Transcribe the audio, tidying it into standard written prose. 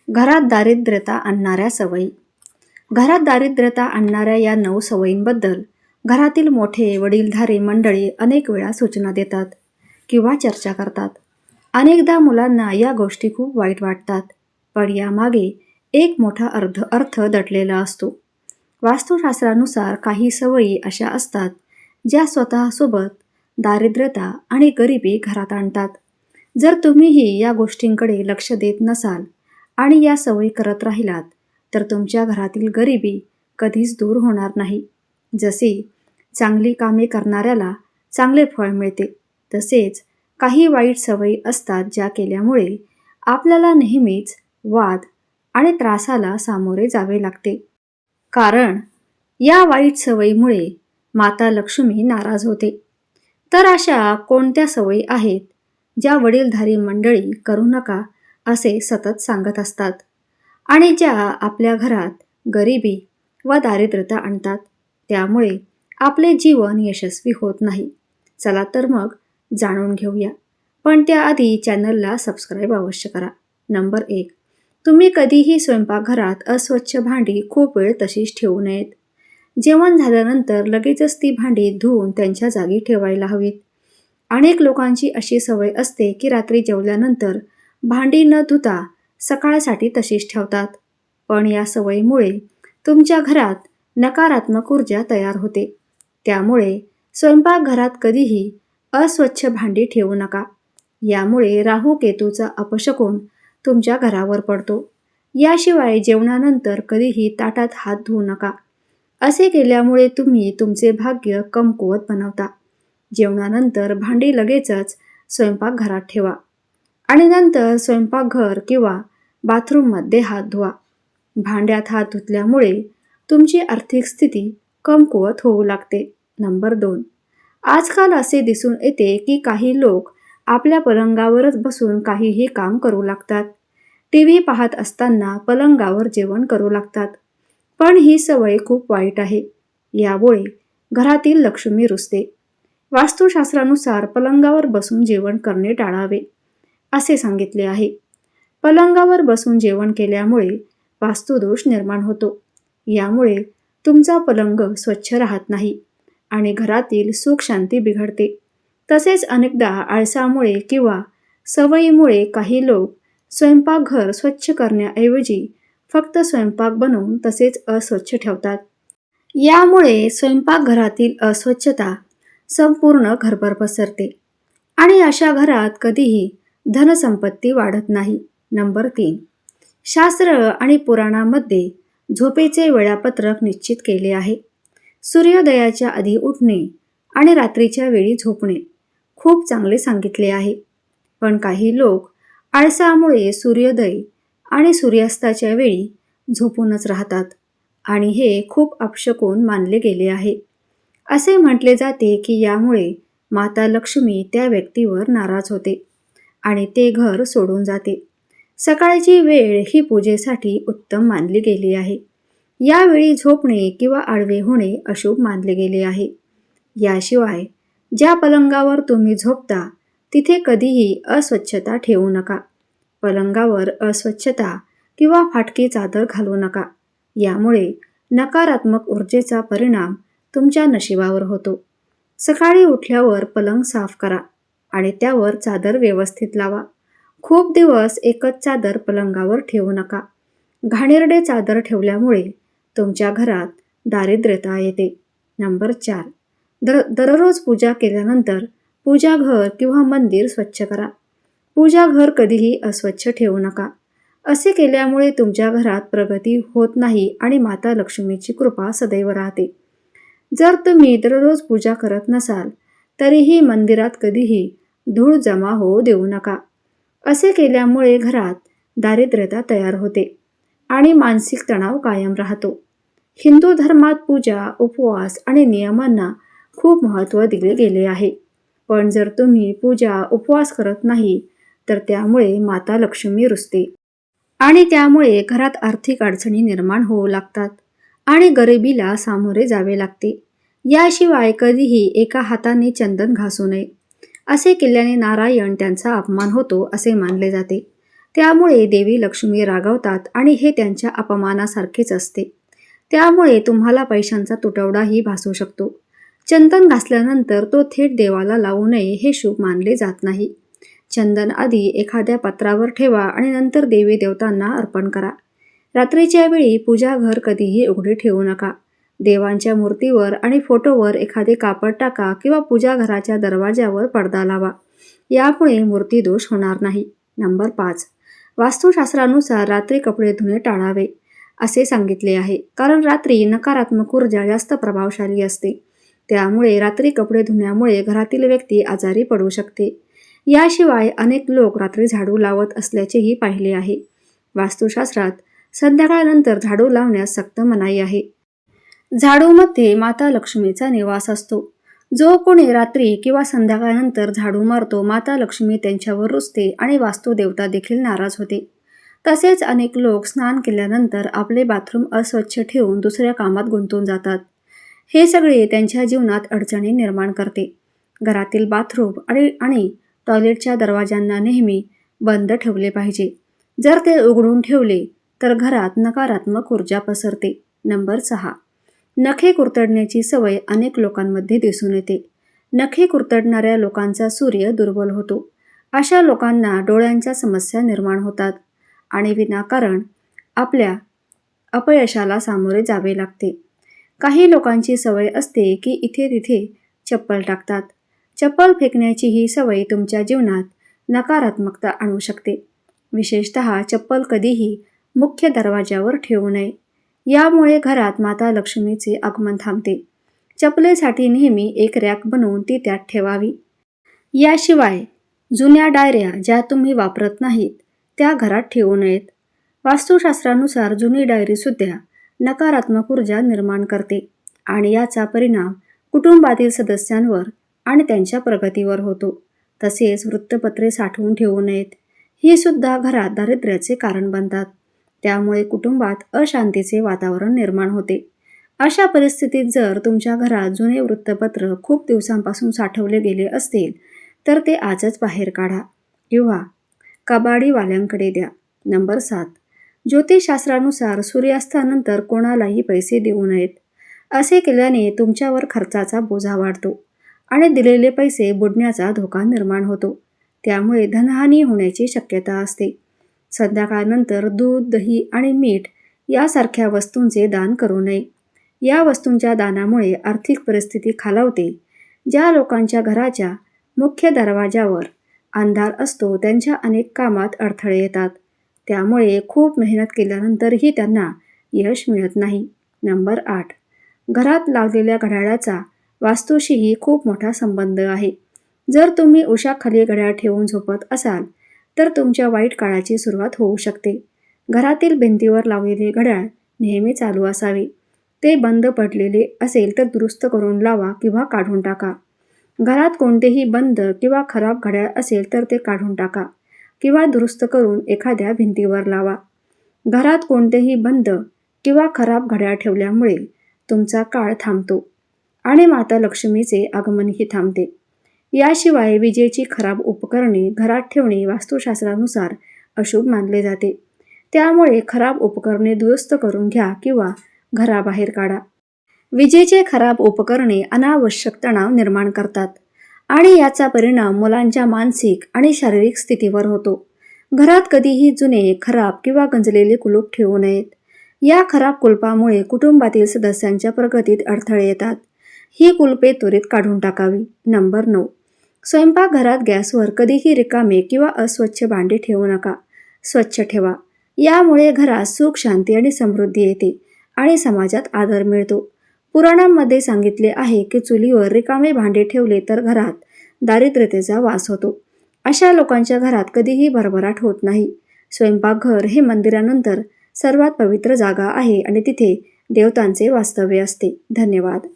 घरात दारिद्र्यता आणणाऱ्या सवयी. घरात दारिद्र्यता आणणाऱ्या या 9 सवयींबद्दल घरातील मोठे वडीलधारी मंडळी अनेक वेळा सूचना देतात किंवा चर्चा करतात. अनेकदा मुलांना या गोष्टी खूप वाईट वाटतात, पण यामागे एक मोठा अर्थ दडलेला असतो. वास्तुशास्त्रानुसार काही सवयी अशा असतात ज्या स्वतःसोबत दारिद्र्यता आणि गरिबी घरात आणतात. जर तुम्हीही या गोष्टींकडे लक्ष देत नसाल आणि या सवयी करत राहिलात तर तुमच्या घरातील गरिबी कधीच दूर होणार नाही. जसे चांगली कामे करणाऱ्याला चांगले फळ मिळते, तसेच काही वाईट सवयी असतात ज्या केल्यामुळे आपल्याला नेहमीच वाद आणि त्रासाला सामोरे जावे लागते. कारण या वाईट सवयीमुळे माता लक्ष्मी नाराज होते. तर अशा कोणत्या सवयी आहेत ज्या वडीलधारी मंडळी करू नका असे सतत सांगत असतात आणि ज्या आपल्या घरात गरिबी व दारिद्र्यता आणतात, त्यामुळे आपले जीवन यशस्वी होत नाही? चला तर मग जाणून घेऊया. पण त्याआधी चॅनलला सबस्क्राईब अवश्य करा. नंबर 1. तुम्ही कधीही स्वयंपाकघरात अस्वच्छ भांडी खूप वेळ तशीच ठेवू नयेत. जेवण झाल्यानंतर लगेचच ती भांडी धुवून त्यांच्या जागी ठेवायला हवीत. अनेक लोकांची अशी सवय असते की रात्री जेवल्यानंतर भांडी न धुता सकाळसाठी तशीच ठेवतात. पण या सवयीमुळे तुमच्या घरात नकारात्मक ऊर्जा तयार होते. त्यामुळे स्वयंपाकघरात कधीही अस्वच्छ भांडी ठेवू नका. यामुळे राहू केतूचा अपशकुन तुमच्या घरावर पडतो. याशिवाय जेवणानंतर कधीही ताटात हात धुवू नका. असे केल्यामुळे तुम्ही तुमचे भाग्य कमकुवत बनवता. जेवणानंतर भांडी लगेचच स्वयंपाकघरात ठेवा आणि नंतर स्वयंपाकघर किंवा बाथरूममध्ये हात धुवा. भांड्यात हात धुतल्यामुळे तुमची आर्थिक स्थिती कमकुवत होऊ लागते. नंबर 2. आजकाल असे दिसून येते की काही लोक आपल्या पलंगावरच बसून काहीही काम करू लागतात. टीव्ही पाहत असताना पलंगावर जेवण करू लागतात. पण ही सवय खूप वाईट आहे. यामुळे घरातील लक्ष्मी रुसते. वास्तुशास्त्रानुसार पलंगावर बसून जेवण करणे टाळावे असे सांगितले आहे. पलंगावर बसून जेवण केल्यामुळे वास्तुदोष निर्माण होतो. यामुळे तुमचा पलंग स्वच्छ राहत नाही आणि घरातील सुख शांती बिघडते. तसेच अनेकदा आळसामुळे किंवा सवयीमुळे काही लोक स्वयंपाकघर स्वच्छ करण्याऐवजी फक्त स्वयंपाक बनवून तसेच अस्वच्छ ठेवतात. यामुळे स्वयंपाकघरातील अस्वच्छता संपूर्ण घरभर पसरते आणि अशा घरात कधीही धनसंपत्ती वाढत नाही. नंबर 3. शास्त्र आणि पुराणामध्ये झोपेचे वेळापत्रक निश्चित केले आहे. सूर्योदयाच्या आधी उठणे आणि रात्रीच्या वेळी झोपणे खूप चांगले सांगितले आहे. पण काही लोक आळसामुळे सूर्योदय आणि सूर्यास्ताच्या वेळी झोपूनच राहतात आणि हे खूप अपशकुन मानले गेले आहे. असे म्हटले जाते की यामुळे माता लक्ष्मी त्या व्यक्तीवर नाराज होते आणि ते घर सोडून जाते. सकाळची वेळ ही पूजेसाठी उत्तम मानली गेली आहे. यावेळी झोपणे किंवा आडवे होणे अशुभ मानले गेले आहे. याशिवाय ज्या पलंगावर तुम्ही झोपता तिथे कधीही अस्वच्छता ठेवू नका. पलंगावर अस्वच्छता किंवा फाटकी चादर घालू नका. यामुळे नकारात्मक ऊर्जेचा परिणाम तुमच्या नशिबावर होतो. सकाळी उठल्यावर पलंग साफ करा आणि त्यावर चादर व्यवस्थित लावा. खूप दिवस एकच चादर पलंगावर ठेवू नका. घाणेरडे चादर ठेवल्यामुळे तुमच्या घरात दारिद्र्यता येते. नंबर 4. दररोज पूजा केल्यानंतर पूजाघर किंवा मंदिर स्वच्छ करा. पूजाघर कधीही अस्वच्छ ठेवू नका. असे केल्यामुळे तुमच्या घरात प्रगती होत नाही आणि माता लक्ष्मीची कृपा सदैव राहते. जर तुम्ही दररोज पूजा करत नसाल तरीही मंदिरात कधीही धूळ जमा होऊ देऊ नका. असे केल्यामुळे घरात दारिद्र्यता तयार होते आणि मानसिक तणाव कायम राहतो. हिंदू धर्मात पूजा, उपवास आणि नियमांना खूप महत्त्व दिले गेले आहे. पण जर तुम्ही पूजा, उपवास करत नाही तर त्यामुळे माता लक्ष्मी रुसते आणि त्यामुळे घरात आर्थिक अडचणी निर्माण होऊ लागतात आणि गरिबीला सामोरे जावे लागते. याशिवाय कधीही एका हाताने चंदन घासू नये. असे केल्याने नारायण त्यांचा अपमान होतो असे मानले जाते. त्यामुळे देवी लक्ष्मी रागावतात आणि हे त्यांच्या अपमानासारखेच असते. त्यामुळे तुम्हाला पैशांचा तुटवडाही भासू शकतो. चंदन घासल्यानंतर तो थेट देवाला लावू नये हे शुभ मानले जात नाही. चंदन आधी एखाद्या पत्रावर ठेवा आणि नंतर देवी देवतांना अर्पण करा. रात्रीच्या वेळी पूजाघर कधीही उघडे ठेवू नका. देवांच्या मूर्तीवर आणि फोटोवर एखादे कापड टाका किंवा पूजाघराच्या दरवाज्यावर पडदा लावा. यामुळे मूर्तीदोष होणार नाही. नंबर 5. वास्तुशास्त्रानुसार रात्री कपडे धुणे टाळावे असे सांगितले आहे, कारण रात्री नकारात्मक ऊर्जा जास्त प्रभावशाली असते. त्यामुळे रात्री कपडे धुण्यामुळे घरातील व्यक्ती आजारी पडू शकते. याशिवाय अनेक लोक रात्री झाडू लावत असल्याचेही पाहिले आहे. वास्तुशास्त्रात संध्याकाळनंतर झाडू लावण्यास सक्त मनाई आहे. झाडूमध्ये माता लक्ष्मीचा निवास असतो. जो कोणी रात्री किंवा संध्याकाळनंतर झाडू मारतो, माता लक्ष्मी त्यांच्यावर रुसते आणि वास्तुदेवता देखील नाराज होते. तसेच अनेक लोक स्नान केल्यानंतर आपले बाथरूम अस्वच्छ ठेवून दुसऱ्या कामात गुंतून जातात. हे सगळे त्यांच्या जीवनात अडचणी निर्माण करते. घरातील बाथरूम आणि टॉयलेटच्या दरवाजांना नेहमी बंद ठेवले पाहिजे. जर ते उघडून ठेवले तर घरात नकारात्मक ऊर्जा पसरते. नंबर 6. नखे कुरतडण्याची सवय अनेक लोकांमध्ये दिसून येते. नखे कुरतडणाऱ्या लोकांचा सूर्य दुर्बल होतो. अशा लोकांना डोळ्यांच्या समस्या निर्माण होतात आणि विनाकारण आपल्या अपयशाला सामोरे जावे लागते. काही लोकांची सवय असते की इथे तिथे चप्पल टाकतात. चप्पल फेकण्याची ही सवय तुमच्या जीवनात नकारात्मकता आणू शकते. विशेषतः चप्पल कधीही मुख्य दरवाज्यावर ठेवू नये. यामुळे घरात माता लक्ष्मीचे आगमन थांबते. चपलेसाठी नेहमी एक रॅक बनवून ती त्यात ठेवावी. याशिवाय जुन्या डायऱ्या ज्या तुम्ही वापरत नाहीत त्या घरात ठेवू नयेत. वास्तुशास्त्रानुसार जुनी डायरीसुद्धा नकारात्मक ऊर्जा निर्माण करते आणि याचा परिणाम कुटुंबातील सदस्यांवर आणि त्यांच्या प्रगतीवर होतो. तसेच वृत्तपत्रे साठवून ठेवू नयेत. ही सुद्धा घरात दारिद्र्याचे कारण बनतात. त्यामुळे कुटुंबात अशांतीचे वातावरण निर्माण होते. अशा परिस्थितीत जर तुमच्या घरात जुने वृत्तपत्र खूप दिवसांपासून साठवले गेले असतील तर ते आजच बाहेर काढा किंवा कबाडीवाल्यांकडे द्या. नंबर 7. ज्योतिषशास्त्रानुसार सूर्यास्तानंतर कोणालाही पैसे देऊ नयेत. असे केल्याने तुमच्यावर खर्चाचा बोजा वाढतो आणि दिलेले पैसे बुडण्याचा धोका निर्माण होतो. त्यामुळे धनहानी होण्याची शक्यता असते. संध्याकाळनंतर दूध, दही आणि मीठ यासारख्या वस्तूंचे दान करू नये. या वस्तूंच्या दानामुळे आर्थिक परिस्थिती खालावते. ज्या लोकांच्या घराच्या मुख्य दरवाजावर अंधार असतो त्यांच्या अनेक कामात अडथळे येतात. त्यामुळे खूप मेहनत केल्यानंतरही त्यांना यश मिळत नाही. नंबर 8. घरात लावलेल्या घड्याळाचा वास्तूशीही खूप मोठा संबंध आहे. जर तुम्ही उशाखाली घड्याळ ठेवून झोपत असाल तर तुमच्या वाईट काळाची सुरुवात होऊ शकते. घरातील भिंतीवर लावलेले घड्याळ नेहमी चालू असावे. ते बंद पडलेले असेल तर दुरुस्त करून लावा किंवा काढून टाका. घरात कोणतेही बंद किंवा खराब घड्याळ असेल तर ते काढून टाका किंवा दुरुस्त करून एखाद्या भिंतीवर लावा. घरात कोणतेही बंद किंवा खराब घड्याळ ठेवल्यामुळे तुमचा काळ थांबतो आणि माता लक्ष्मीचे आगमनही थांबते. याशिवाय विजेची खराब उपकरणे घरात ठेवणे वास्तुशास्त्रानुसार अशुभ मानले जाते. त्यामुळे खराब उपकरणे दुरुस्त करून घ्या किंवा घराबाहेर काढा. विजेचे खराब उपकरणे अनावश्यक तणाव निर्माण करतात आणि याचा परिणाम मुलांच्या मानसिक आणि शारीरिक स्थितीवर होतो. घरात कधीही जुने, खराब किंवा गंजलेले कुलूप ठेवू नयेत. या खराब कुलपामुळे कुटुंबातील सदस्यांच्या प्रगतीत अडथळे येतात. ही कुलपे त्वरित काढून टाकावी. नंबर 9. स्वयंपाकघरात गॅसवर कधीही रिकामे किंवा अस्वच्छ भांडे ठेवू नका. स्वच्छ ठेवा. यामुळे घरात सुख, शांती आणि समृद्धी येते आणि समाजात आदर मिळतो. पुराणांमध्ये सांगितले आहे की चुलीवर रिकामे भांडे ठेवले तर घरात दारिद्र्यतेचा वास होतो. अशा लोकांच्या घरात कधीही भरभराट होत नाही. स्वयंपाकघर हे मंदिरानंतर सर्वात पवित्र जागा आहे आणि तिथे देवतांचे वास्तव्य असते. धन्यवाद.